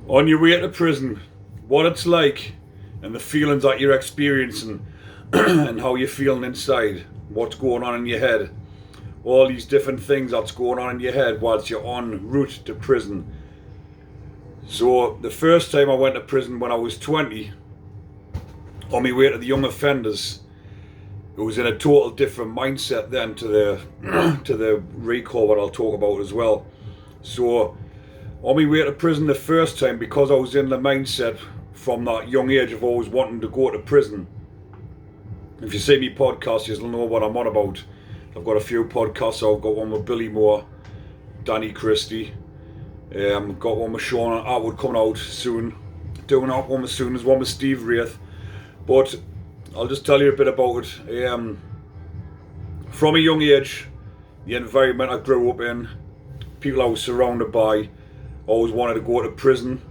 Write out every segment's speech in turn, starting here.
on your way to prison, what it's like and the feelings that you're experiencing and how you're feeling inside, what's going on in your head, all these different things that's going on in your head whilst you're en route to prison. So the first time I went to prison when I was 20, on my way to the young offenders, it was in a total different mindset then to the recall, what I'll talk about as well. So on my way to prison the first time, because I was in the mindset from that young age of always wanting to go to prison. If you see me podcasts, you'll know what I'm on about. I've got a few podcasts. I've got one with Billy Moore, Danny Christie. Got one with Sean Atwood coming out soon. Doing out one as soon as one with Steve Wraith. But I'll just tell you a bit about it. From a young age, the environment I grew up in, people I was surrounded by, always wanted to go to prison.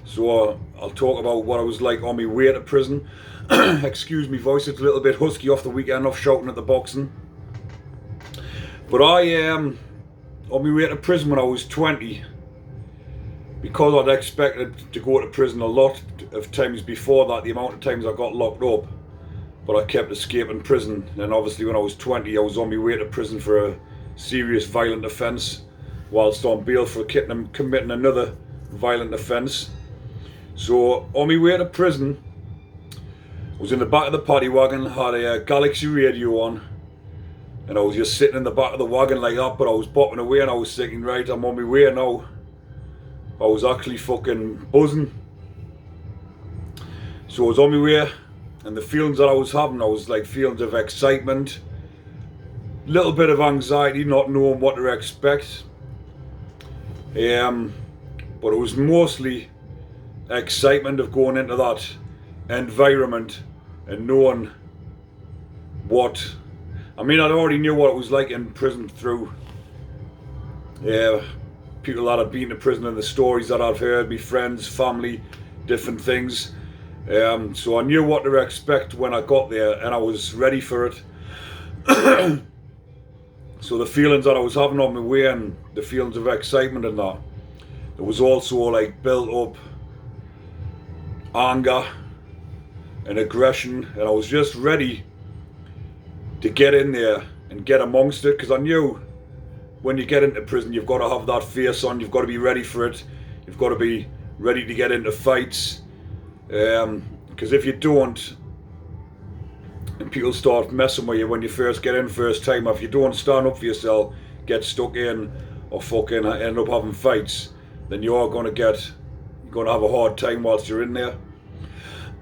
So I'll talk about what I was like on my way to prison. Excuse me voice, it's a little bit husky off the weekend, off shouting at the boxing. But on my way to prison when I was 20, because I'd expected to go to prison a lot of times before that, the amount of times I got locked up, but I kept escaping prison. And obviously when I was 20, I was on my way to prison for a serious violent offence, whilst on bail for committing another violent offence. So on my way to prison, I was in the back of the paddy wagon, had a Galaxy radio on, and I was just sitting in the back of the wagon like that, but I was bopping away and I was thinking, right, I'm on my way now. I was actually fucking buzzing. So I was on my way, and the feelings that I was having, I was like feelings of excitement, little bit of anxiety, not knowing what to expect. But it was mostly excitement of going into that environment and knowing what, I mean, I already knew what it was like in prison through people that had been to prison and the stories that I've heard, my friends, family, different things. So I knew what to expect when I got there, and I was ready for it. So the feelings that I was having on my way and the feelings of excitement and that, there was also like built up anger and aggression, and I was just ready to get in there and get amongst it, because I knew when you get into prison you've got to have that face on, you've got to be ready for it, you've got to be ready to get into fights, because if you don't, and people start messing with you when you first get in first time, if you don't stand up for yourself, get stuck in, or fucking end up having fights, then you're going to have a hard time whilst you're in there.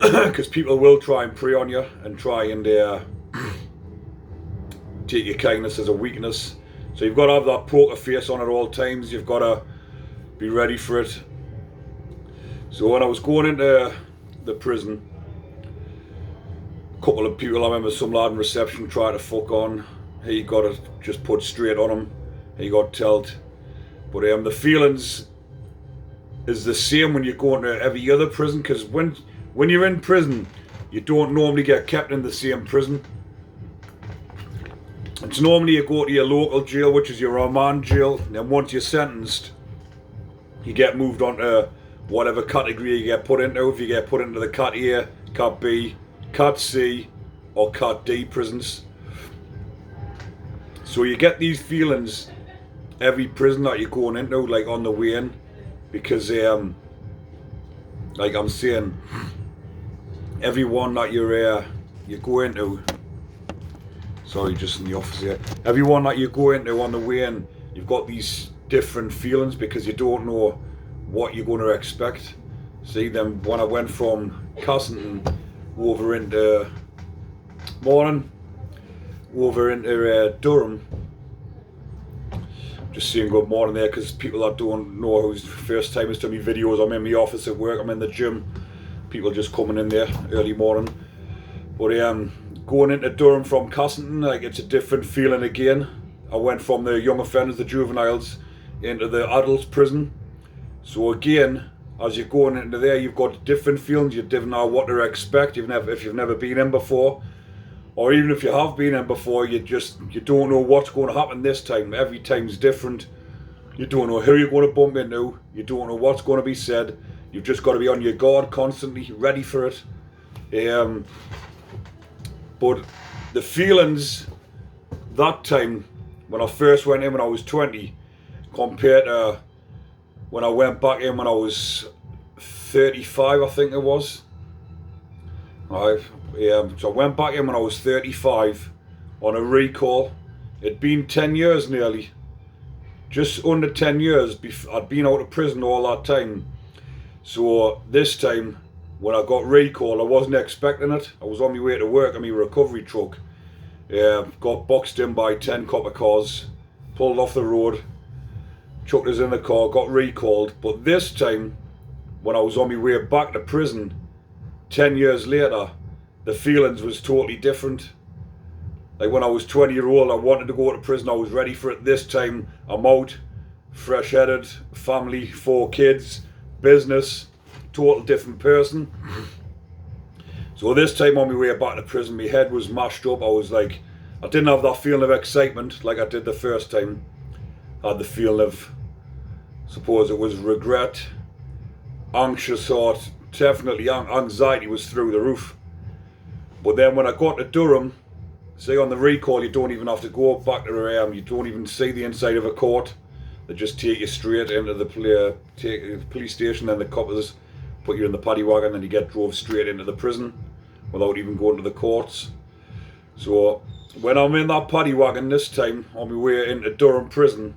Because people will try and prey on you and try and take your kindness as a weakness. So you've got to have that poker face on at all times. You've got to be ready for it. So when I was going into the prison, a couple of people, I remember some lad in reception tried to fuck on. He got it just put straight on him. He got told. But the feelings is the same when you go into every other prison, because when you're in prison, you don't normally get kept in the same prison. It's normally you go to your local jail, which is your remand jail, and then once you're sentenced, you get moved on to whatever category you get put into. If you get put into the Cat A, Cat B, Cat C, or Cat D prisons. So you get these feelings every prison that you're going into, like on the way in, because like I'm saying, everyone that you go into, sorry, just in the office here, everyone that you go into on the way in, you've got these different feelings because you don't know what you're going to expect. See, then when I went from Cassington over into Durham, just saying good morning there, because people that don't know who's first timers to me videos, I'm in my office at work, I'm in the gym, people just coming in there early morning. But going into Durham from Cassington, like, it's a different feeling again. I went from the young offenders, the juveniles, into the adults prison. So again, as you're going into there, you've got different feelings, you don't know what to expect. If you've never been in before, or even if you have been in before, you don't know what's going to happen this time. Every time's different. You don't know who you're going to bump into, you don't know what's going to be said, You've just got to be on your guard constantly, ready for it. But the feelings that time when I first went in when I was 20 compared to when I went back in when I was 35, I think it was. So I went back in when I was 35 on a recall. It'd been 10 years nearly. Just under 10 years. I'd been out of prison all that time. So this time, when I got recalled, I wasn't expecting it. I was on my way to work in my recovery truck. Got boxed in by 10 copper cars, pulled off the road, chucked us in the car, got recalled. But this time, when I was on my way back to prison, 10 years later, the feelings was totally different. Like when I was 20-year-old, I wanted to go to prison, I was ready for it. This time, I'm out, fresh-headed, family, 4 kids, business, total different person. So this time on my way back to prison, my head was mashed up. I was like, I didn't have that feeling of excitement like I did the first time. I had the feeling of, suppose it was regret, anxious thought, definitely anxiety was through the roof. But then when I got to Durham, say on the recall, you don't even have to go back to the you don't even see the inside of a court. They just take you straight into the police station, then the coppers put you in the paddy wagon, and you get drove straight into the prison without even going to the courts. So when I'm in that paddy wagon this time on my way into Durham Prison,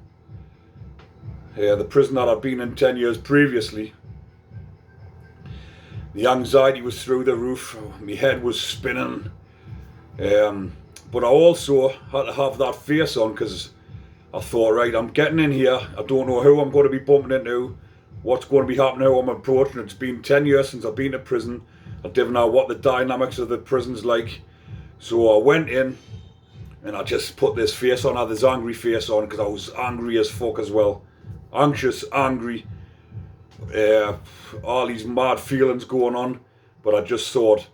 the prison that I'd been in 10 years previously, the anxiety was through the roof, my head was spinning, but I also had to have that face on because I thought, right, I'm getting in here, I don't know who I'm going to be bumping into, what's going to be happening, how I'm approaching. It's been 10 years since I've been to prison, I didn't know what the dynamics of the prison's like. So I went in and I just put this face on, I had this angry face on because I was angry as fuck as well. Anxious, angry, all these mad feelings going on. But I just thought,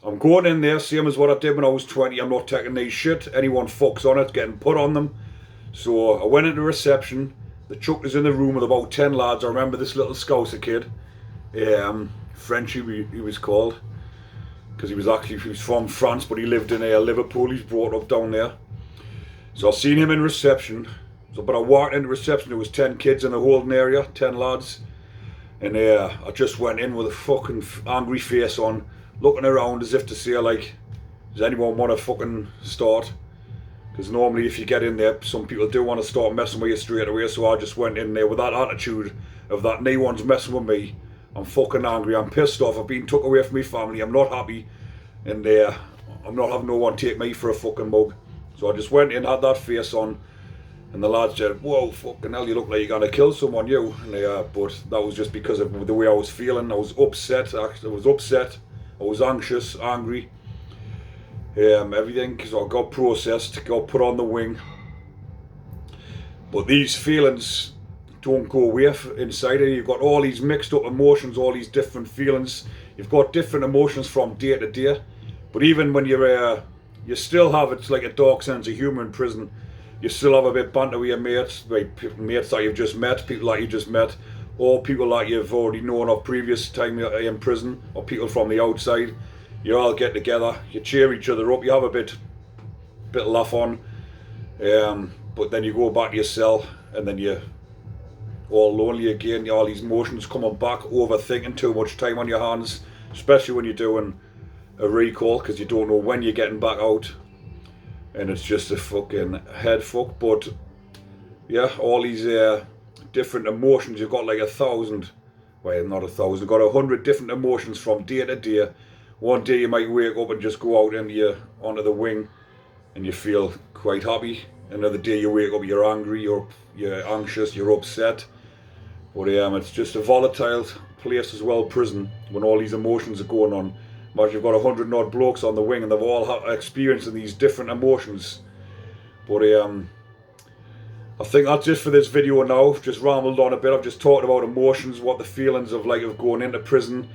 I'm going in there, same as what I did when I was 20. I'm not taking these shit. Anyone fucks on it, getting put on them. So I went into reception. The chuck was in the room with about 10 lads. I remember this little Scouser kid, Frenchy he was called, because he was from France, but he lived in Liverpool. He's brought up down there. So I seen him in reception. But I walked into reception, there was 10 kids in the holding area, 10 lads. And I just went in with a fucking angry face on, looking around as if to say, like, does anyone want to fucking start? Because normally if you get in there, some people do want to start messing with you straight away. So I just went in there with that attitude of that no one's messing with me. I'm fucking angry, I'm pissed off, I've been took away from my family, I'm not happy. And I'm not having no one take me for a fucking mug. So I just went in, had that face on. And the lads said, whoa, fucking hell, you look like you're going to kill someone, you. And but that was just because of the way I was feeling. I was upset, I was anxious, angry. Everything, so I got processed, got put on the wing. But these feelings don't go away inside of you. You've got all these mixed up emotions, all these different feelings. You've got different emotions from day to day. But even when you still have, it's like a dark sense of humour in prison. You still have a bit of banter with your mates, like mates that you've just met, people that you just met, or people that you've already known of previous time in prison, or people from the outside. You all get together, you cheer each other up, you have a bit of laugh on, but then you go back to your cell, and then you're all lonely again, all these emotions coming back, overthinking, too much time on your hands, especially when you're doing a recall, because you don't know when you're getting back out. And it's just a fucking head fuck. But yeah, all these different emotions, you've got like 1,000, well not 1,000, you've got 100 different emotions from day to day. One day you might wake up and just go out onto the wing and you feel quite happy. Another day you wake up, you're angry, you're anxious, you're upset. But it's just a volatile place as well, prison, when all these emotions are going on. Imagine you've got 100 odd blokes on the wing and they've all experiencing these different emotions. But I think that's just for this video now. I've just rambled on a bit. I've just talked about emotions, what the feelings of going into prison.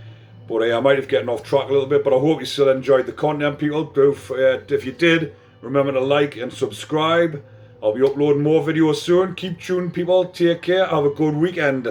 But I might have gotten off track a little bit, but I hope you still enjoyed the content, people. If you did, remember to like and subscribe. I'll be uploading more videos soon. Keep tuned, people. Take care. Have a good weekend.